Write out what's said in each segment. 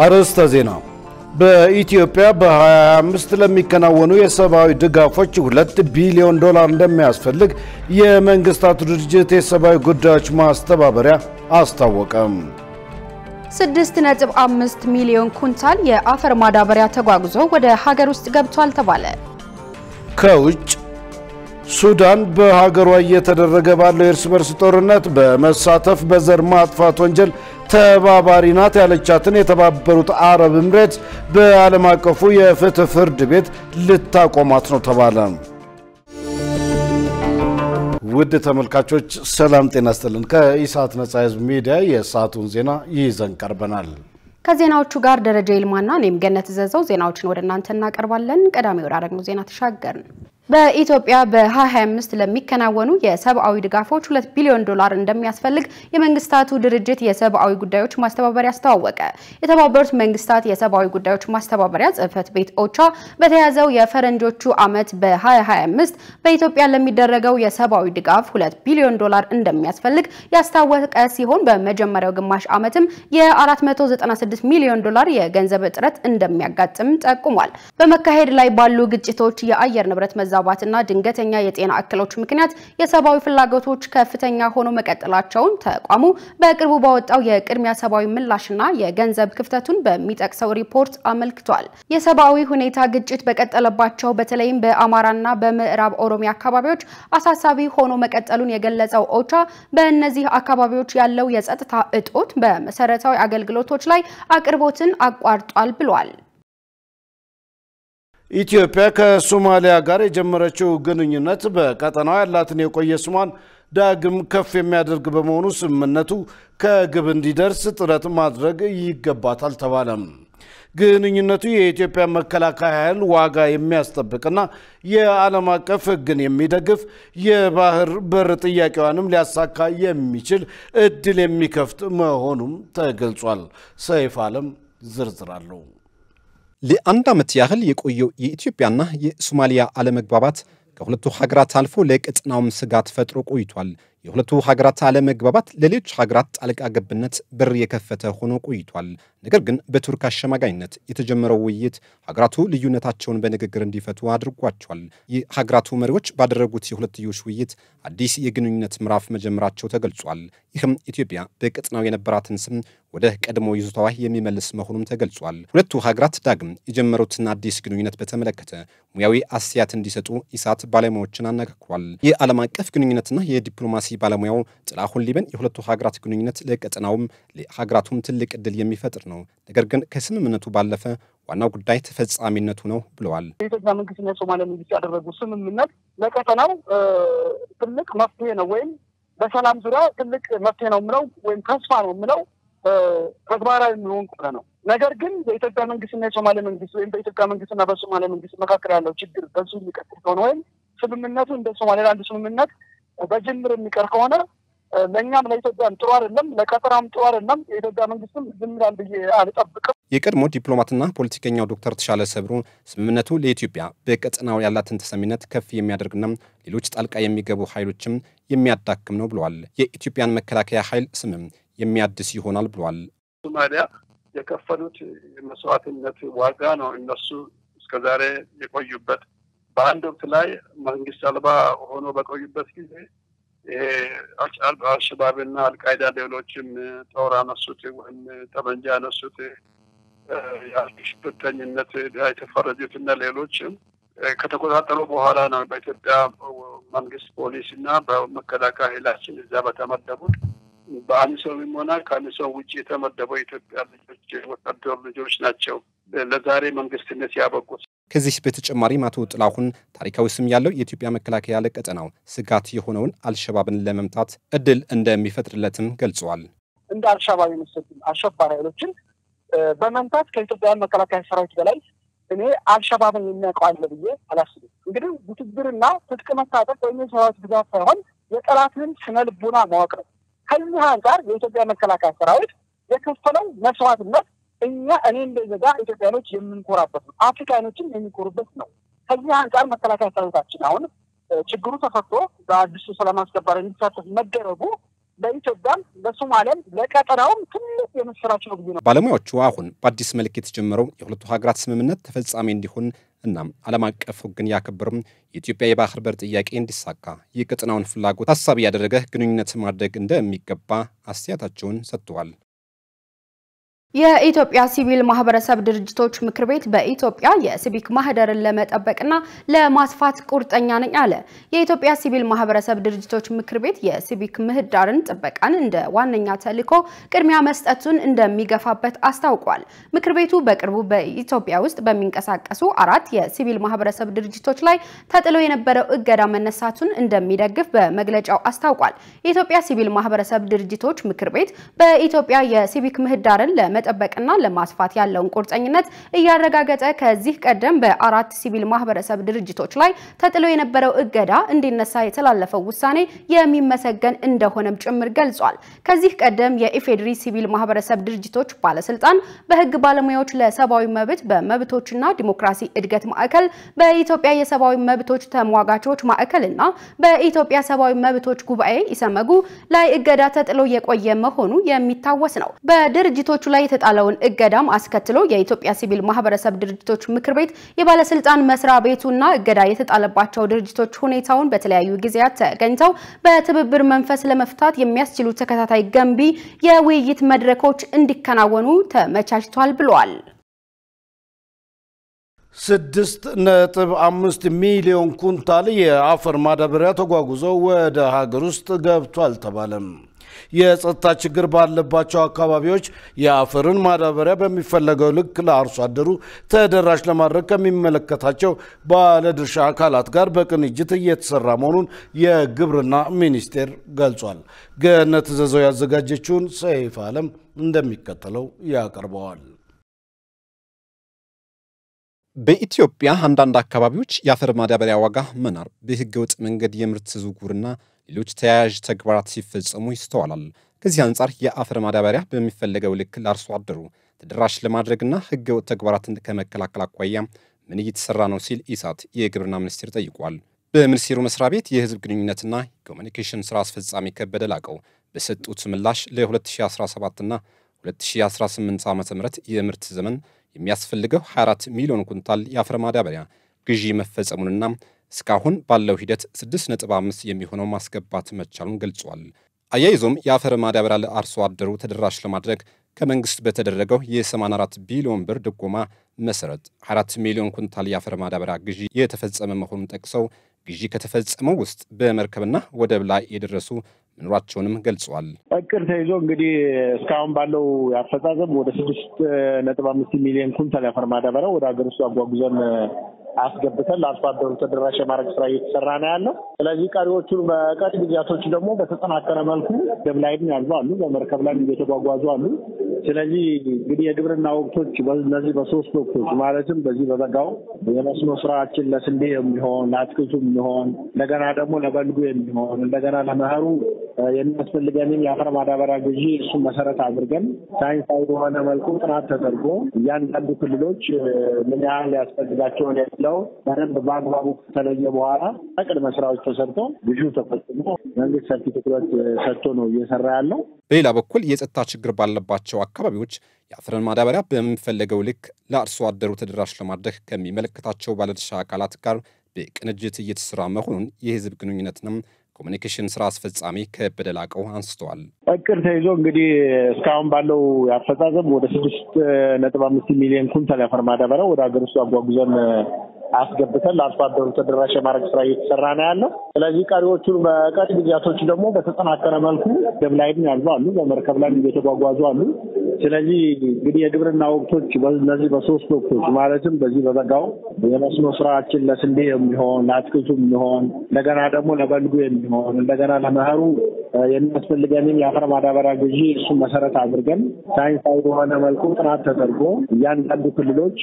አርዕስተ ዜና በኢትዮጵያ በ2025 ለሚከናወኑ የሰብአዊ ድጋፎች $2 ቢሊዮን እንደሚያስፈልግ የመንግስታቱ ድርጅት የሰብአዊ ጉዳዮች ማስተባበሪያ አስታወቀም። 6.5 ሚሊዮን ኩንታል የአፈር ማዳበሪያ ተጓጉዞ ወደ ሀገር ውስጥ ገብቷል ተባለ። ከውጭ ሱዳን በሀገሯ እየተደረገ ባለው የእርስ በርስ ጦርነት በመሳተፍ በዘር ማጥፋት ወንጀል ተባባሪ ናት ያለቻትን የተባበሩት አረብ ኤምሬት በዓለም አቀፉ የፍትህ ፍርድ ቤት ልታቆማት ነው ተባለ። ውድ ተመልካቾች ሰላም ጤና ይስጥልን። ከኢሳት ነጻ ህዝብ ሚዲያ የሰዓቱን ዜና ይዘን ቀርበናል። ከዜናዎቹ ጋር ደረጃ ይልማና እኔም ገነት ዘዘው ዜናዎችን ወደ እናንተ እናቀርባለን። ቀዳሚ ወራረግኑ ዜና ተሻገርን። በኢትዮጵያ በ2025 ለሚከናወኑ የሰብአዊ ድጋፎች $2 ቢሊዮን እንደሚያስፈልግ የመንግስታቱ ድርጅት የሰብአዊ ጉዳዮች ማስተባበሪያ አስታወቀ። የተባበሩት መንግስታት የሰብአዊ ጉዳዮች ማስተባበሪያ ጽህፈት ቤት ኦቻ በተያዘው የፈረንጆቹ ዓመት በ2025 በኢትዮጵያ ለሚደረገው የሰብአዊ ድጋፍ $2 ቢሊዮን እንደሚያስፈልግ ያስታወቀ ሲሆን በመጀመሪያው ግማሽ ዓመትም የ$496 ሚሊዮን የገንዘብ እጥረት እንደሚያጋጥም ጠቁሟል። በመካሄድ ላይ ባሉ ግጭቶች የአየር ንብረት መዛባትና ድንገተኛ የጤና እክሎች ምክንያት የሰብአዊ ፍላጎቶች ከፍተኛ ሆኖ መቀጠላቸውን ተቋሙ በቅርቡ ባወጣው የቅድሚያ ሰብአዊ ምላሽና የገንዘብ ክፍተቱን በሚጠቅሰው ሪፖርት አመልክቷል። የሰብአዊ ሁኔታ ግጭት በቀጠለባቸው በተለይም በአማራና በምዕራብ ኦሮሚያ አካባቢዎች አሳሳቢ ሆኖ መቀጠሉን የገለጸው ኦቻ በእነዚህ አካባቢዎች ያለው የጸጥታ እጦት በመሰረታዊ አገልግሎቶች ላይ አቅርቦትን አቋርጧል ብሏል። ኢትዮጵያ ከሶማሊያ ጋር የጀመረችው ግንኙነት በቀጠናው ያላትን የቆየ ስሟን ዳግም ከፍ የሚያደርግ በመሆኑ ስምምነቱ ከግብ እንዲደርስ ጥረት ማድረግ ይገባታል ተባለ። ግንኙነቱ የኢትዮጵያ መከላከያ ኃይል ዋጋ የሚያስጠብቅና የዓለም አቀፍ ሕግን የሚደግፍ የባህር በር ጥያቄዋንም ሊያሳካ የሚችል እድል የሚከፍት መሆኑም ተገልጿል። ሰይፍ ዓለም ዝርዝር አለው። ለአንድ ዓመት ያህል የቆየው የኢትዮጵያና የሶማሊያ አለመግባባት ከሁለቱ ሀገራት አልፎ ለቀጠናውም ስጋት ፈጥሮ ቆይቷል። የሁለቱ ሀገራት አለመግባባት ለሌሎች ሀገራት ጣልቃ ገብነት በር የከፈተ ሆኖ ቆይቷል። ነገር ግን በቱርክ አሸማጋይነት የተጀመረው ውይይት ሀገራቱ ልዩነታቸውን በንግግር እንዲፈቱ አድርጓቸዋል። የሀገራቱ መሪዎች ባደረጉት የሁለትዮሽ ውይይት አዲስ የግንኙነት ምዕራፍ መጀመራቸው ተገልጿል። ይህም ኢትዮጵያ በቀጠናው የነበራትን ስም ወደ ቀድሞ ይዞታዋ የሚመልስ መሆኑም ተገልጿል። ሁለቱ ሀገራት ዳግም የጀመሩትን አዲስ ግንኙነት በተመለከተ ሙያዊ አስተያየት እንዲሰጡ ኢሳት ባለሙያዎችን አነጋግሯል። የዓለም አቀፍ ግንኙነትና የዲፕሎማሲ ባለሙያው ጥላሁን ሊበን የሁለቱ ሀገራት ግንኙነት ለቀጠናውም ለሀገራቱም ትልቅ እድል የሚፈጥር ነው፣ ነገር ግን ከስምምነቱ ባለፈ ዋናው ጉዳይ ተፈጻሚነቱ ነው ብለዋል። የኢትዮጵያ መንግስትና የሶማሊያ መንግስት ያደረጉት ስምምነት ለቀጠናው ትልቅ መፍትሄ ነው ወይም በሰላም ዙሪያ ትልቅ መፍትሄ ነው ምለው ወይም ተስፋ ነው ምለው ተግባራዊ የሚሆን ከሆነ ነው። ነገር ግን በኢትዮጵያ መንግስትና የሶማሊያ መንግስት ወይም በኢትዮጵያ መንግስትና በሶማሊያ መንግስት መካከል ያለው ችግር በሱ የሚቀጥል ከሆነ ወይም ስምምነቱ እንደ ሶማሊላንድ ስምምነት በጅምር የሚቀር ከሆነ ለኛም ለኢትዮጵያም ጥሩ አይደለም፣ ለቀጠናም ጥሩ አይደለም። የኢትዮጵያ መንግስትም ዝም ይላል ብዬ አልጠብቅም። የቀድሞ ዲፕሎማትና ፖለቲከኛው ዶክተር ተሻለ ሰብሩ ስምምነቱ ለኢትዮጵያ በቀጠናው ያላትን ተሰሚነት ከፍ የሚያደርግና ሌሎች ጣልቃ የሚገቡ ኃይሎችም የሚያዳክም ነው ብለዋል። የኢትዮጵያን መከላከያ ኃይል ስምም የሚያድስ ይሆናል ብለዋል። ሶማሊያ የከፈሉት መስዋዕትነት ዋጋ ነው እነሱ እስከዛሬ የቆዩበት። በአንድ ወቅት ላይ መንግስት አልባ ሆኖ በቆዩበት ጊዜ አልሸባብና አልቃይዳ ሌሎችም ጦር አነሱት ወይም ጠመንጃ አነሱት የሽብርተኝነት የተፈረጁትና ሌሎችም ከተቆጣጠሩ በኋላ ነው በኢትዮጵያ መንግስት ፖሊስና በመከላከያ ኃይላችን እዛ በተመደቡት በአሚሶምም ሆነ ከአሚሶም ውጭ የተመደበው የኢትዮጵያ ልጆች ወታደር ልጆች ናቸው ለዛሬ መንግስትነት ያበቁት። ከዚህ በተጨማሪም አቶ ጥላሁን ታሪካዊ ስም ያለው የኢትዮጵያ መከላከያ ለቀጠናው ስጋት የሆነውን አልሸባብን ለመምታት እድል እንደሚፈጥርለትም ገልጸዋል። እንደ አልሸባብ የመሰሉ አሸባሪ ኃይሎችን በመምታት ከኢትዮጵያ መከላከያ ሰራዊት በላይ እኔ አልሸባብን የሚያውቀው አለ ብዬ አላስብም። እንግዲህ ውትድርና ትጥቅ መታጠቅ ወይም የሰራዊት ብዛት ሳይሆን የጠላትን ስነ ልቦና ማወቅ ነው። ከዚህ አንጻር የኢትዮጵያ መከላከያ ሰራዊት የከፈለው መስዋዕትነት እኔ እንደዛ ኢትዮጵያኖች የምንኮራበት ነው፣ አፍሪካኖችም የሚኮሩበት ነው። ከዚህ አንጻር መከላከያ ሰራዊታችን አሁን ችግሩ ተፈቶ በአዲሱ ሰላም አስከባሪ እንዲሳተፍ መደረጉ በኢትዮጵያም በሶማሊያም ለቀጠናውም ትልቅ የምስራች ነው ብዬ ነው። ባለሙያዎቹ አሁን በአዲስ መልክ የተጀመረው የሁለቱ ሀገራት ስምምነት ተፈጻሚ እንዲሆን እና ዓለም አቀፍ ሕግን ያከብርም የኢትዮጵያ የባህር በር ጥያቄ እንዲሳካ የቀጠናውን ፍላጎት ታሳቢ ያደረገ ግንኙነት ማድረግ እንደሚገባ አስተያየታቸውን ሰጥተዋል። የኢትዮጵያ ሲቪል ማህበረሰብ ድርጅቶች ምክር ቤት በኢትዮጵያ የሲቪክ ማህደርን ለመጠበቅና ለማስፋት ቁርጠኛ ነኝ አለ። የኢትዮጵያ ሲቪል ማህበረሰብ ድርጅቶች ምክር ቤት የሲቪክ ምህዳርን ጥበቃን እንደ ዋነኛ ተልዕኮ ቅድሚያ መስጠቱን እንደሚገፋበት አስታውቋል። ምክር ቤቱ በቅርቡ በኢትዮጵያ ውስጥ በሚንቀሳቀሱ 4 የሲቪል ማህበረሰብ ድርጅቶች ላይ ተጥሎ የነበረው እገዳ መነሳቱን እንደሚደግፍ በመግለጫው አስታውቋል። የኢትዮጵያ ሲቪል ማህበረሰብ ድርጅቶች ምክር ቤት በኢትዮጵያ የሲቪክ ምህዳርን ለመጠበቅና ለማስፋት ያለውን ቁርጠኝነት እያረጋገጠ ከዚህ ቀደም በ4 ሲቪል ማህበረሰብ ድርጅቶች ላይ ተጥሎ የነበረው እገዳ እንዲነሳ የተላለፈው ውሳኔ የሚመሰገን እንደሆነም ጭምር ገልጿል። ከዚህ ቀደም የኢፌድሪ ሲቪል ማህበረሰብ ድርጅቶች ባለስልጣን በህግ ባለሙያዎች ለሰብአዊ መብት በመብቶችና ዲሞክራሲ እድገት ማዕከል በኢትዮጵያ የሰብአዊ መብቶች ተሟጋቾች ማዕከልና በኢትዮጵያ ሰብአዊ መብቶች ጉባኤ ኢሰመጉ ላይ እገዳ ተጥሎ የቆየ መሆኑ የሚታወስ ነው። በድርጅቶቹ ላይ የተጣለውን እገዳም አስከትሎ የኢትዮጵያ ሲቪል ማህበረሰብ ድርጅቶች ምክር ቤት የባለስልጣን መስሪያ ቤቱና እገዳ የተጣለባቸው ድርጅቶች ሁኔታውን በተለያዩ ጊዜያት ተገኝተው በትብብር መንፈስ ለመፍታት የሚያስችሉ ተከታታይ ገንቢ የውይይት መድረኮች እንዲከናወኑ ተመቻችቷል ብለዋል። 6.5 ሚሊዮን ኩንታል የአፈር ማዳበሪያ ተጓጉዘው ወደ ሀገር ውስጥ ገብቷል ተባለም። የጸጥታ ችግር ባለባቸው አካባቢዎች የአፈርን ማዳበሪያ በሚፈለገው ልክ ለአርሶ አደሩ ተደራሽ ለማድረግ ከሚመለከታቸው ባለድርሻ አካላት ጋር በቅንጅት እየተሰራ መሆኑን የግብርና ሚኒስቴር ገልጿል። ገነት ዘዘው ያዘጋጀችውን ሰይፍ ዓለም እንደሚከተለው ያቀርበዋል። በኢትዮጵያ አንዳንድ አካባቢዎች የአፈር ማዳበሪያ ዋጋ መናር፣ በህገወጥ መንገድ የምርት ዝውውርና ሌሎች ተያያዥ ተግባራት ሲፈጸሙ ይስተዋላል። ከዚህ አንጻር የአፈር ማዳበሪያ በሚፈለገው ልክ ለአርሶ አደሩ ተደራሽ ለማድረግና ህገወጥ ተግባራትን ከመከላከል አኳያ ምን እየተሰራ ነው ሲል ኢሳት የግብርና ሚኒስቴር ጠይቋል። በሚኒስቴሩ መስሪያ ቤት የህዝብ ግንኙነትና ኮሙኒኬሽን ስራ አስፈጻሚ ከበደ ላቀው በሰጡት ምላሽ ለ2017 እና 2018 ዓ.ም የምርት ዘመን የሚያስፈልገው 24 ሚሊዮን ኩንታል የአፈር ማዳበሪያ ግዢ መፈጸሙንና እስካሁን ባለው ሂደት 6.5 የሚሆነው ማስገባት መቻሉን ገልጿል። አያይዞም የአፈር ማዳበሪያ ለአርሶ አደሩ ተደራሽ ለማድረግ ከመንግስት በተደረገው የ84 ቢሊዮን ብር ድጎማ መሰረት 4 ሚሊዮን ኩንታል የአፈር ማዳበሪያ ግዢ የተፈጸመ መሆኑን ጠቅሰው ግዢ ከተፈጸመው ውስጥ በመርከብና ወደብ ላይ የደረሱ መኖራቸውንም ገልጿል። እቅድ ተይዞ እንግዲህ እስካሁን ባለው ያፈጻጸም ወደ 6.5 ሚሊዮን ኩንታል የአፈር ማዳበሪያ ወደ ሀገር ውስጥ አጓጉዘን አስገብተን ለአርሶ አደሩ ተደራሽ የማድረግ ስራ እየተሰራ ነው ያለው። ስለዚህ ቀሪዎቹን በቀሪ ጊዜያቶች ደግሞ በተጠናከረ መልኩ ወደብ ላይም ያሉ አሉ፣ በመርከብ ላይ እየተጓጓዙ አሉ። ስለዚህ እንግዲህ የግብርና ወቅቶች በእነዚህ በሶስት ወቅቶች ማለትም በዚህ በበጋው የመስኖ ስራችን ለስንዴ የሚሆን ለአትክልቱ የሚሆን እንደገና ደግሞ ለበልጉ የሚሆን እንደገና ለመኸሩ የሚያስፈልገንን የአፈር ማዳበሪያ ግዢ እሱን መሰረት አድርገን ሳይንሳዊ በሆነ መልኩ ጥናት ተደርጎ እያንዳንዱ ክልሎች ምን ያህል ያስፈልጋቸውን ያለው በደንብ በአግባቡ ከተለየ በኋላ ቅድመ ስራዎች ተሰርቶ ግዢው ተፈጽሞ መንግስት ሰፊ ትኩረት ሰጥቶ ነው እየሰራ ያለው። በሌላ በኩል የጸጥታ ችግር ባለባቸው አካባቢዎች የአፈርን ማዳበሪያ በሚፈለገው ልክ ለአርሶ አደሩ ተደራሽ ለማድረግ ከሚመለከታቸው ባለድርሻ አካላት ጋር በቅንጅት እየተሰራ መሆኑን የህዝብ ግንኙነትና ኮሙኒኬሽን ስራ አስፈጻሚ ከበደ ላቀው አንስተዋል። እቅድ ተይዞ እንግዲህ እስካሁን ባለው ያፈጻጸም ወደ 6.5 ሚሊዮን ኩንታል የአፈር ማዳበሪያ ወደ ሀገር ውስጥ አጓጉዘን አስገብተን ለአርሶ አደሩ ተደራሽ የማድረግ ስራ እየተሰራ ነው ያለው። ስለዚህ ቀሪዎቹን በቀሪ ጊዜያቶች ደግሞ በተጠናከረ መልኩ ወደብ ላይም ያሉ አሉ፣ በመርከብ ላይ እየተጓጓዙ አሉ። ስለዚህ እንግዲህ የግብርና ወቅቶች በእነዚህ በሶስት ወቅቶች ማለትም በዚህ በበጋው የመስኖ ስራችን ለስንዴ የሚሆን ለአትክልቱ የሚሆን እንደገና ደግሞ ለበልጉ የሚሆን እንደገና ለመኸሩ የሚያስፈልገንን የአፈር ማዳበሪያ ግዢ እሱን መሰረት አድርገን ሳይንሳዊ በሆነ መልኩ ጥናት ተደርጎ እያንዳንዱ ክልሎች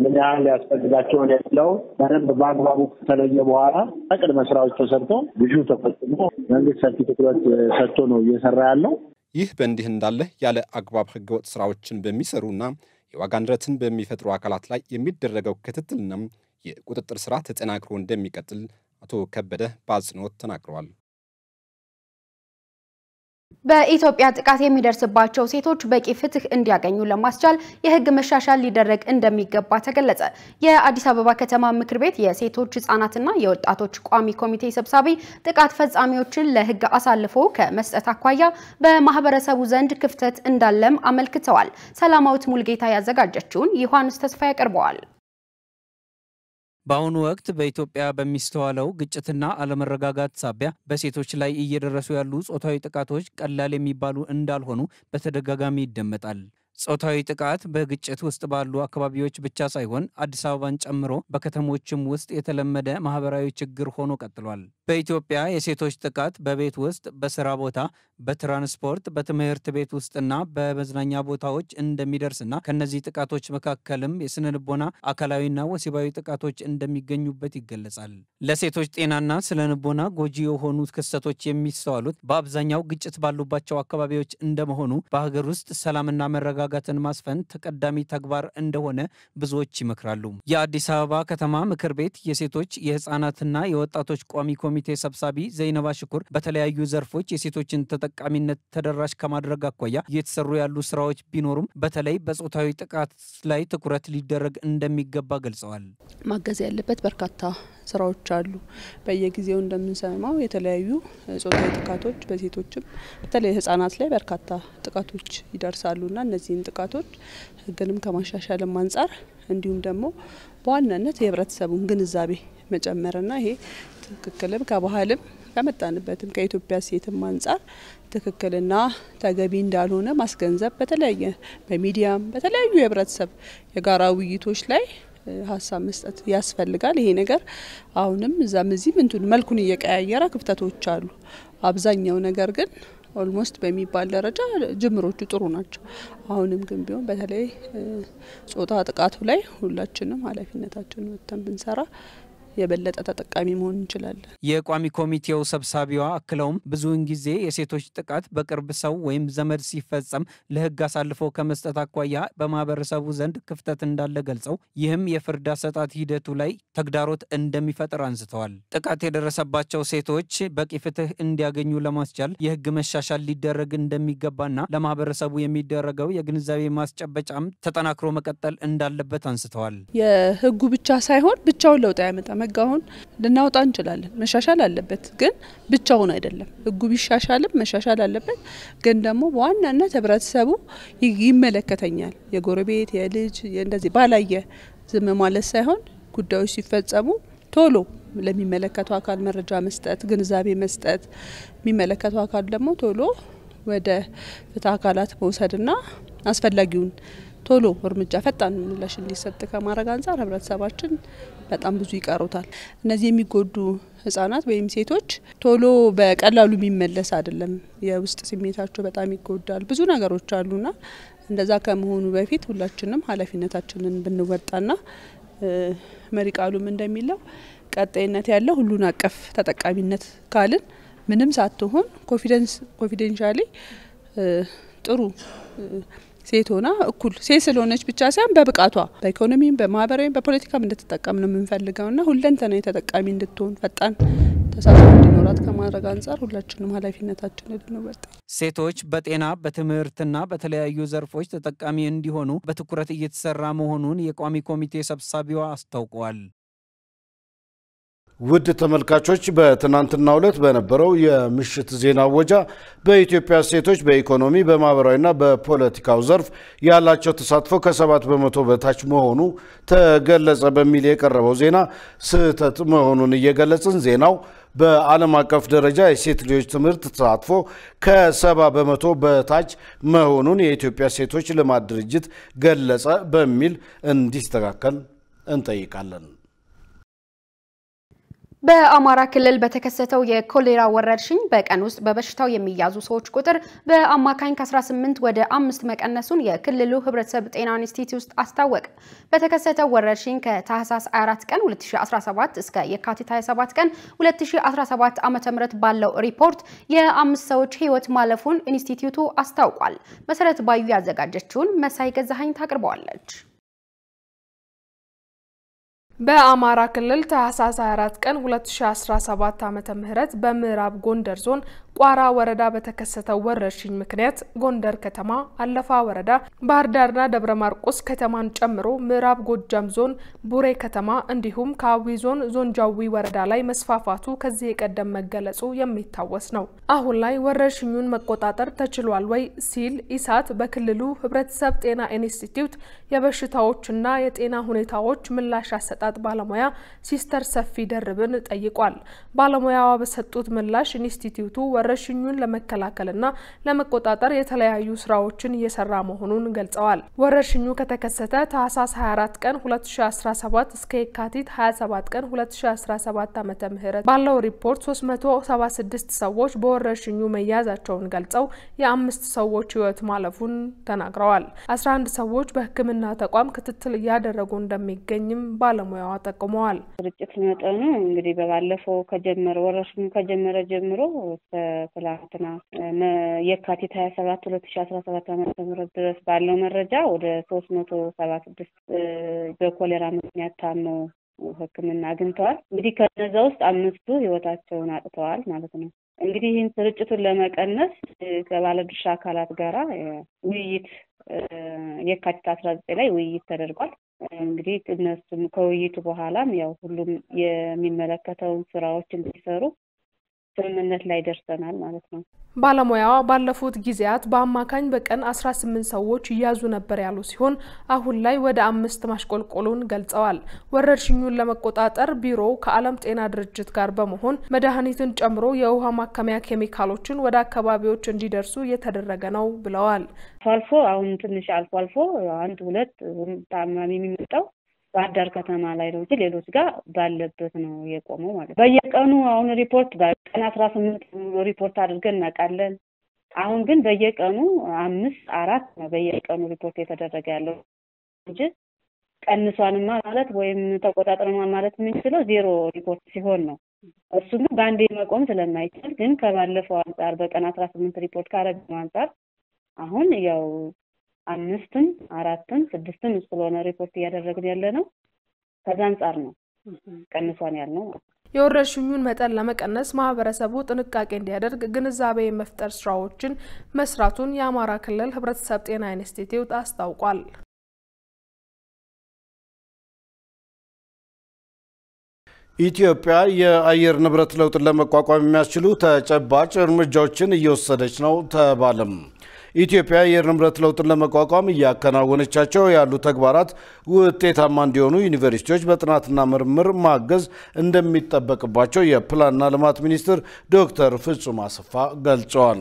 ምን ያህል ያስፈልጋቸውን የሚለው በደንብ በአግባቡ ከተለየ በኋላ ቅድመ ስራዎች ተሰርተው ግዢው ተፈጽሞ መንግስት ሰፊ ትኩረት ሰጥቶ ነው እየሰራ ያለው። ይህ በእንዲህ እንዳለ ያለ አግባብ ህገወጥ ስራዎችን በሚሰሩና የዋጋ ንረትን በሚፈጥሩ አካላት ላይ የሚደረገው ክትትልና የቁጥጥር ስራ ተጠናክሮ እንደሚቀጥል አቶ ከበደ በአጽንኦት ተናግረዋል። በኢትዮጵያ ጥቃት የሚደርስባቸው ሴቶች በቂ ፍትህ እንዲያገኙ ለማስቻል የህግ መሻሻል ሊደረግ እንደሚገባ ተገለጸ። የአዲስ አበባ ከተማ ምክር ቤት የሴቶች ህፃናትና የወጣቶች ቋሚ ኮሚቴ ሰብሳቢ ጥቃት ፈጻሚዎችን ለህግ አሳልፎ ከመስጠት አኳያ በማህበረሰቡ ዘንድ ክፍተት እንዳለም አመልክተዋል። ሰላማዊት ሙልጌታ ያዘጋጀችውን ዮሐንስ ተስፋ ያቀርበዋል። በአሁኑ ወቅት በኢትዮጵያ በሚስተዋለው ግጭትና አለመረጋጋት ሳቢያ በሴቶች ላይ እየደረሱ ያሉ ጾታዊ ጥቃቶች ቀላል የሚባሉ እንዳልሆኑ በተደጋጋሚ ይደመጣል። ጾታዊ ጥቃት በግጭት ውስጥ ባሉ አካባቢዎች ብቻ ሳይሆን አዲስ አበባን ጨምሮ በከተሞችም ውስጥ የተለመደ ማህበራዊ ችግር ሆኖ ቀጥሏል። በኢትዮጵያ የሴቶች ጥቃት በቤት ውስጥ፣ በስራ ቦታ፣ በትራንስፖርት፣ በትምህርት ቤት ውስጥና በመዝናኛ ቦታዎች እንደሚደርስና ከነዚህ ጥቃቶች መካከልም የስነ ልቦና አካላዊና ወሲባዊ ጥቃቶች እንደሚገኙበት ይገለጻል። ለሴቶች ጤናና ስነ ልቦና ጎጂ የሆኑ ክስተቶች የሚስተዋሉት በአብዛኛው ግጭት ባሉባቸው አካባቢዎች እንደመሆኑ በሀገር ውስጥ ሰላምና መረጋጋትን ማስፈን ተቀዳሚ ተግባር እንደሆነ ብዙዎች ይመክራሉ። የአዲስ አበባ ከተማ ምክር ቤት የሴቶች የህፃናትና የወጣቶች ቋሚ ኮሚቴ ሰብሳቢ ዘይነባ ሽኩር በተለያዩ ዘርፎች የሴቶችን ተጠቃሚነት ተደራሽ ከማድረግ አኳያ እየተሰሩ ያሉ ስራዎች ቢኖሩም በተለይ በጾታዊ ጥቃት ላይ ትኩረት ሊደረግ እንደሚገባ ገልጸዋል። ማገዝ ያለበት በርካታ ስራዎች አሉ። በየጊዜው እንደምንሰማው የተለያዩ ጾታዊ ጥቃቶች በሴቶችም በተለይ ህፃናት ላይ በርካታ ጥቃቶች ይደርሳሉና እነዚህን ጥቃቶች ህግንም ከማሻሻልም አንፃር እንዲሁም ደግሞ በዋናነት የህብረተሰቡን ግንዛቤ መጨመርና ይሄ ትክክልም ከባህልም ከመጣንበትም ከኢትዮጵያ ሴትም አንፃር ትክክልና ተገቢ እንዳልሆነ ማስገንዘብ በተለያየ በሚዲያም በተለያዩ የህብረተሰብ የጋራ ውይይቶች ላይ ሀሳብ መስጠት ያስፈልጋል። ይሄ ነገር አሁንም እዛም እዚህም መልኩን እየቀያየረ ክፍተቶች አሉ። አብዛኛው ነገር ግን ኦልሞስት በሚባል ደረጃ ጅምሮቹ ጥሩ ናቸው። አሁንም ግን ቢሆን በተለይ ጾታ ጥቃቱ ላይ ሁላችንም ኃላፊነታችንን ወጥተን ብንሰራ የበለጠ ተጠቃሚ መሆን እንችላለን። የቋሚ ኮሚቴው ሰብሳቢዋ አክለውም ብዙውን ጊዜ የሴቶች ጥቃት በቅርብ ሰው ወይም ዘመድ ሲፈጸም ለህግ አሳልፎ ከመስጠት አኳያ በማህበረሰቡ ዘንድ ክፍተት እንዳለ ገልጸው ይህም የፍርድ አሰጣጥ ሂደቱ ላይ ተግዳሮት እንደሚፈጥር አንስተዋል። ጥቃት የደረሰባቸው ሴቶች በቂ ፍትህ እንዲያገኙ ለማስቻል የህግ መሻሻል ሊደረግ እንደሚገባና ለማህበረሰቡ የሚደረገው የግንዛቤ ማስጨበጫም ተጠናክሮ መቀጠል እንዳለበት አንስተዋል። የህጉ ብቻ ሳይሆን ብቻውን ለውጥ ያመጣ መጋውን ልናውጣ እንችላለን። መሻሻል አለበት ግን ብቻውን አይደለም። ህጉ ቢሻሻልም መሻሻል አለበት ግን ደግሞ በዋናነት ህብረተሰቡ ይመለከተኛል የጎረቤት የልጅ እንደዚህ ባላየ ዝም ማለት ሳይሆን ጉዳዮች ሲፈጸሙ ቶሎ ለሚመለከተው አካል መረጃ መስጠት፣ ግንዛቤ መስጠት፣ የሚመለከተው አካል ደግሞ ቶሎ ወደ ፍትህ አካላት መውሰድና አስፈላጊውን ቶሎ እርምጃ ፈጣን ምላሽ እንዲሰጥ ከማድረግ አንፃር ህብረተሰባችን በጣም ብዙ ይቀሩታል። እነዚህ የሚጎዱ ህፃናት ወይም ሴቶች ቶሎ በቀላሉ የሚመለስ አይደለም። የውስጥ ስሜታቸው በጣም ይጎዳል። ብዙ ነገሮች አሉና እንደዛ ከመሆኑ በፊት ሁላችንም ኃላፊነታችንን ብንወጣና መሪ ቃሉም እንደሚለው ቀጣይነት ያለው ሁሉን አቀፍ ተጠቃሚነት ካልን ምንም ሳትሆን ኮንፊደንሻሊ ጥሩ ሴት ሆና እኩል ሴት ስለሆነች ብቻ ሳይሆን በብቃቷ በኢኮኖሚም በማህበራዊም በፖለቲካም እንድትጠቀም ነው የምንፈልገውና ሁለንተናዊ ተጠቃሚ እንድትሆን ፈጣን ተሳትፎ እንዲኖራት ከማድረግ አንፃር ሁላችንም ኃላፊነታችንን እንወጣ። ሴቶች በጤና በትምህርትና በተለያዩ ዘርፎች ተጠቃሚ እንዲሆኑ በትኩረት እየተሰራ መሆኑን የቋሚ ኮሚቴ ሰብሳቢዋ አስታውቀዋል። ውድ ተመልካቾች በትናንትናው ዕለት በነበረው የምሽት ዜና ወጃ በኢትዮጵያ ሴቶች በኢኮኖሚ በማህበራዊና በፖለቲካው ዘርፍ ያላቸው ተሳትፎ ከ7 በመቶ በታች መሆኑ ተገለጸ በሚል የቀረበው ዜና ስህተት መሆኑን እየገለጽን ዜናው በዓለም አቀፍ ደረጃ የሴት ልጆች ትምህርት ተሳትፎ ከ70 በመቶ በታች መሆኑን የኢትዮጵያ ሴቶች ልማት ድርጅት ገለጸ በሚል እንዲስተካከል እንጠይቃለን። በአማራ ክልል በተከሰተው የኮሌራ ወረርሽኝ በቀን ውስጥ በበሽታው የሚያዙ ሰዎች ቁጥር በአማካኝ ከ18 ወደ 5 መቀነሱን የክልሉ ህብረተሰብ ጤና ኢንስቲትዩት አስታወቀ። በተከሰተው ወረርሽኝ ከታህሳስ 4 ቀን 2017 እስከ የካቲት 27 ቀን 2017 ዓ.ም ባለው ሪፖርት የ5 ሰዎች ህይወት ማለፉን ኢንስቲትዩቱ አስታውቋል። መሰረት ባዩ ያዘጋጀችውን መሳይ ገዛኸኝ ታቀርበዋለች። በአማራ ክልል ታህሳስ 24 ቀን 2017 ዓመተ ምህረት በምዕራብ ጎንደር ዞን ቋራ ወረዳ በተከሰተው ወረርሽኝ ምክንያት ጎንደር ከተማ፣ አለፋ ወረዳ፣ ባህር ዳርና ደብረ ማርቆስ ከተማን ጨምሮ ምዕራብ ጎጃም ዞን ቡሬ ከተማ እንዲሁም ካዊ ዞን ዞንጃዊ ወረዳ ላይ መስፋፋቱ ከዚህ ቀደም መገለጹ የሚታወስ ነው። አሁን ላይ ወረርሽኙን መቆጣጠር ተችሏል ወይ ሲል ኢሳት በክልሉ ህብረተሰብ ጤና ኢንስቲትዩት የበሽታዎችና የጤና ሁኔታዎች ምላሽ አሰጣጥ ባለሙያ ሲስተር ሰፊ ደርብን ጠይቋል። ባለሙያዋ በሰጡት ምላሽ ኢንስቲትዩቱ ወረርሽኙን ለመከላከልና ለመቆጣጠር የተለያዩ ስራዎችን እየሰራ መሆኑን ገልጸዋል። ወረርሽኙ ከተከሰተ ታህሳስ 24 ቀን 2017 እስከ የካቲት 27 ቀን 2017 ዓመተ ምህረት ባለው ሪፖርት 376 ሰዎች በወረርሽኙ መያዛቸውን ገልጸው የ5 ሰዎች ህይወት ማለፉን ተናግረዋል። 11 ሰዎች በሕክምና ተቋም ክትትል እያደረጉ እንደሚገኝም ባለሙያዋ ጠቁመዋል። ስርጭት መጠኑ እንግዲህ በባለፈው ወረርሽኙ ከጀመረ ጀምሮ ትላንትና የካቲት 27 2017 ዓ.ም ድረስ ባለው መረጃ ወደ 376 በኮሌራ ምክንያት ታመው ሕክምና አግኝተዋል። እንግዲህ ከነዛ ውስጥ 5ቱ ህይወታቸውን አጥተዋል ማለት ነው። እንግዲህ ይህን ስርጭቱን ለመቀነስ ከባለድርሻ አካላት ጋራ ውይይት የካቲት 19 ላይ ውይይት ተደርጓል። እንግዲህ እነሱም ከውይይቱ በኋላም ያው ሁሉም የሚመለከተውን ስራዎች እንዲሰሩ ስምምነት ላይ ደርሰናል ማለት ነው። ባለሙያዋ ባለፉት ጊዜያት በአማካኝ በቀን 18 ሰዎች ይያዙ ነበር ያሉ ሲሆን አሁን ላይ ወደ 5 ማሽቆልቆሉን ገልጸዋል። ወረርሽኙን ለመቆጣጠር ቢሮው ከዓለም ጤና ድርጅት ጋር በመሆን መድኃኒትን ጨምሮ የውሃ ማከሚያ ኬሚካሎችን ወደ አካባቢዎች እንዲደርሱ እየተደረገ ነው ብለዋል። አልፎ አሁን ትንሽ አልፎ አንድ ሁለት ታማሚ የሚመጣው ባህር ዳር ከተማ ላይ ነው እንጂ ሌሎች ጋር ባለበት ነው የቆመው ማለት ነው። በየቀኑ አሁን ሪፖርት በቀን 18 ሪፖርት አድርገን እናውቃለን። አሁን ግን በየቀኑ 5-4 ነው በየቀኑ ሪፖርት የተደረገ ያለው እንጂ ቀንሷንማ ማለት ወይም ተቆጣጥረናል ማለት የምንችለው ዜሮ ሪፖርት ሲሆን ነው። እሱ ግን ባንዴ መቆም ስለማይችል ግን ከባለፈው አንፃር በቀን 18 ሪፖርት ካረግነው አንፃር አሁን ያው 5ም 4ም 6ም ስለሆነ ሪፖርት እያደረግን ያለ ነው። ከዛ አንፃር ነው ቀንሷን ያልነው። የወረርሽኙን መጠን ለመቀነስ ማህበረሰቡ ጥንቃቄ እንዲያደርግ ግንዛቤ የመፍጠር ስራዎችን መስራቱን የአማራ ክልል ህብረተሰብ ጤና ኢንስቲትዩት አስታውቋል። ኢትዮጵያ የአየር ንብረት ለውጥን ለመቋቋም የሚያስችሉ ተጨባጭ እርምጃዎችን እየወሰደች ነው ተባለም። ኢትዮጵያ የአየር ንብረት ለውጥን ለመቋቋም እያከናወነቻቸው ያሉ ተግባራት ውጤታማ እንዲሆኑ ዩኒቨርሲቲዎች በጥናትና ምርምር ማገዝ እንደሚጠበቅባቸው የፕላንና ልማት ሚኒስትር ዶክተር ፍጹም አሰፋ ገልጸዋል።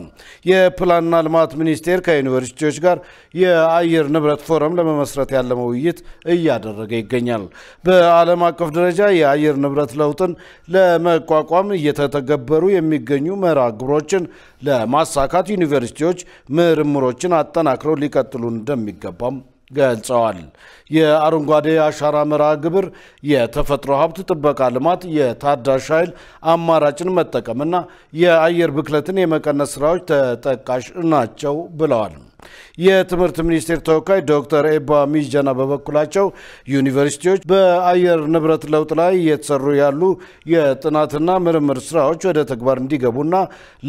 የፕላንና ልማት ሚኒስቴር ከዩኒቨርሲቲዎች ጋር የአየር ንብረት ፎረም ለመመስረት ያለመ ውይይት እያደረገ ይገኛል። በዓለም አቀፍ ደረጃ የአየር ንብረት ለውጥን ለመቋቋም እየተተገበሩ የሚገኙ መርሃ ግብሮችን ለማሳካት ዩኒቨርሲቲዎች ምርምሮችን አጠናክረው ሊቀጥሉ እንደሚገባም ገልጸዋል። የአረንጓዴ አሻራ መርሃ ግብር የተፈጥሮ ሀብት ጥበቃ ልማት፣ የታዳሽ ኃይል አማራጭን መጠቀምና የአየር ብክለትን የመቀነስ ስራዎች ተጠቃሽ ናቸው ብለዋል። የትምህርት ሚኒስቴር ተወካይ ዶክተር ኤባ ሚጀና በበኩላቸው ዩኒቨርሲቲዎች በአየር ንብረት ለውጥ ላይ እየተሰሩ ያሉ የጥናትና ምርምር ስራዎች ወደ ተግባር እንዲገቡና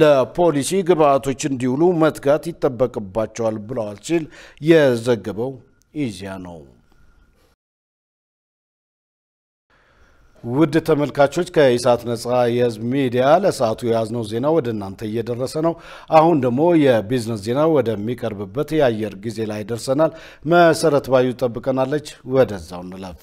ለፖሊሲ ግብዓቶች እንዲውሉ መትጋት ይጠበቅባቸዋል ብለዋል ሲል የዘገበው ኢዜአ ነው። ውድ ተመልካቾች ከኢሳት ነጻ የህዝብ ሚዲያ ለሰዓቱ የያዝነው ዜና ወደ እናንተ እየደረሰ ነው። አሁን ደግሞ የቢዝነስ ዜና ወደሚቀርብበት የአየር ጊዜ ላይ ደርሰናል። መሰረት ባዩ ጠብቀናለች። ወደዛው እንለፍ።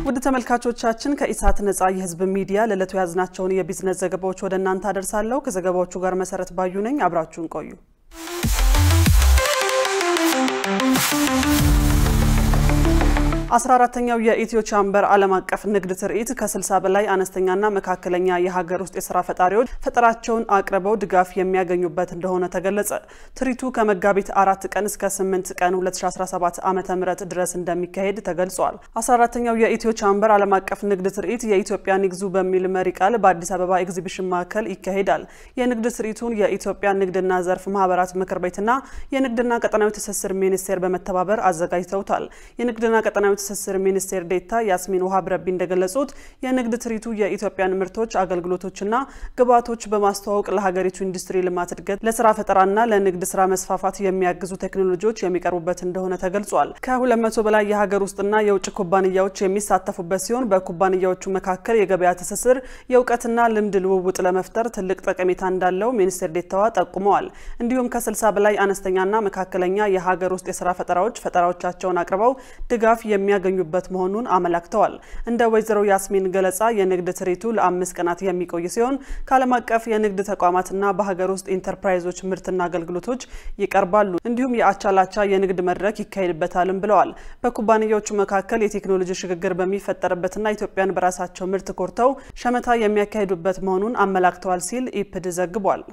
ውድ ተመልካቾቻችን ከኢሳት ነጻ የህዝብ ሚዲያ ለለቱ ያዝናቸውን የቢዝነስ ዘገባዎች ወደ እናንተ አደርሳለሁ። ከዘገባዎቹ ጋር መሰረት ባዩ ነኝ። አብራችሁን ቆዩ። 14ኛው የኢትዮ ቻምበር ዓለም አቀፍ ንግድ ትርኢት ከ60 በላይ አነስተኛና መካከለኛ የሀገር ውስጥ የሥራ ፈጣሪዎች ፈጠራቸውን አቅርበው ድጋፍ የሚያገኙበት እንደሆነ ተገለጸ። ትርኢቱ ከመጋቢት 4 ቀን እስከ 8 ቀን 2017 ዓ.ም ድረስ እንደሚካሄድ ተገልጿል። 14ኛው የኢትዮ ቻምበር ዓለም አቀፍ ንግድ ትርኢት የኢትዮጵያ ንግዙ በሚል መሪ ቃል በአዲስ አበባ ኤግዚቢሽን ማዕከል ይካሄዳል። የንግድ ትርኢቱን የኢትዮጵያ ንግድና ዘርፍ ማህበራት ምክር ቤትና የንግድና ቀጠናዊ ትስስር ሚኒስቴር በመተባበር አዘጋጅተውታል። የንግድና ቀጠናዊ ትስስር ሚኒስቴር ዴታ ያስሚን ወሃብ ረቢ እንደገለጹት የንግድ ትርኢቱ የኢትዮጵያን ምርቶች አገልግሎቶችና ግብዓቶች በማስተዋወቅ ለሀገሪቱ ኢንዱስትሪ ልማት እድገት ለስራ ፈጠራና ለንግድ ስራ መስፋፋት የሚያግዙ ቴክኖሎጂዎች የሚቀርቡበት እንደሆነ ተገልጿል። ከ200 በላይ የሀገር ውስጥና የውጭ ኩባንያዎች የሚሳተፉበት ሲሆን በኩባንያዎቹ መካከል የገበያ ትስስር የእውቀትና ልምድ ልውውጥ ለመፍጠር ትልቅ ጠቀሜታ እንዳለው ሚኒስቴር ዴታዋ ጠቁመዋል። እንዲሁም ከ60 በላይ አነስተኛና መካከለኛ የሀገር ውስጥ የስራ ፈጠራዎች ፈጠራዎቻቸውን አቅርበው ድጋፍ የሚያገኙበት መሆኑን አመላክተዋል። እንደ ወይዘሮ ያስሚን ገለጻ የንግድ ትርኢቱ ለ5 ቀናት የሚቆይ ሲሆን ከዓለም አቀፍ የንግድ ተቋማትና በሀገር ውስጥ ኢንተርፕራይዞች ምርትና አገልግሎቶች ይቀርባሉ። እንዲሁም የአቻላቻ የንግድ መድረክ ይካሄድበታልም ብለዋል። በኩባንያዎቹ መካከል የቴክኖሎጂ ሽግግር በሚፈጠርበትና ኢትዮጵያን በራሳቸው ምርት ኮርተው ሸመታ የሚያካሂዱበት መሆኑን አመላክተዋል ሲል ኢፕድ ዘግቧል።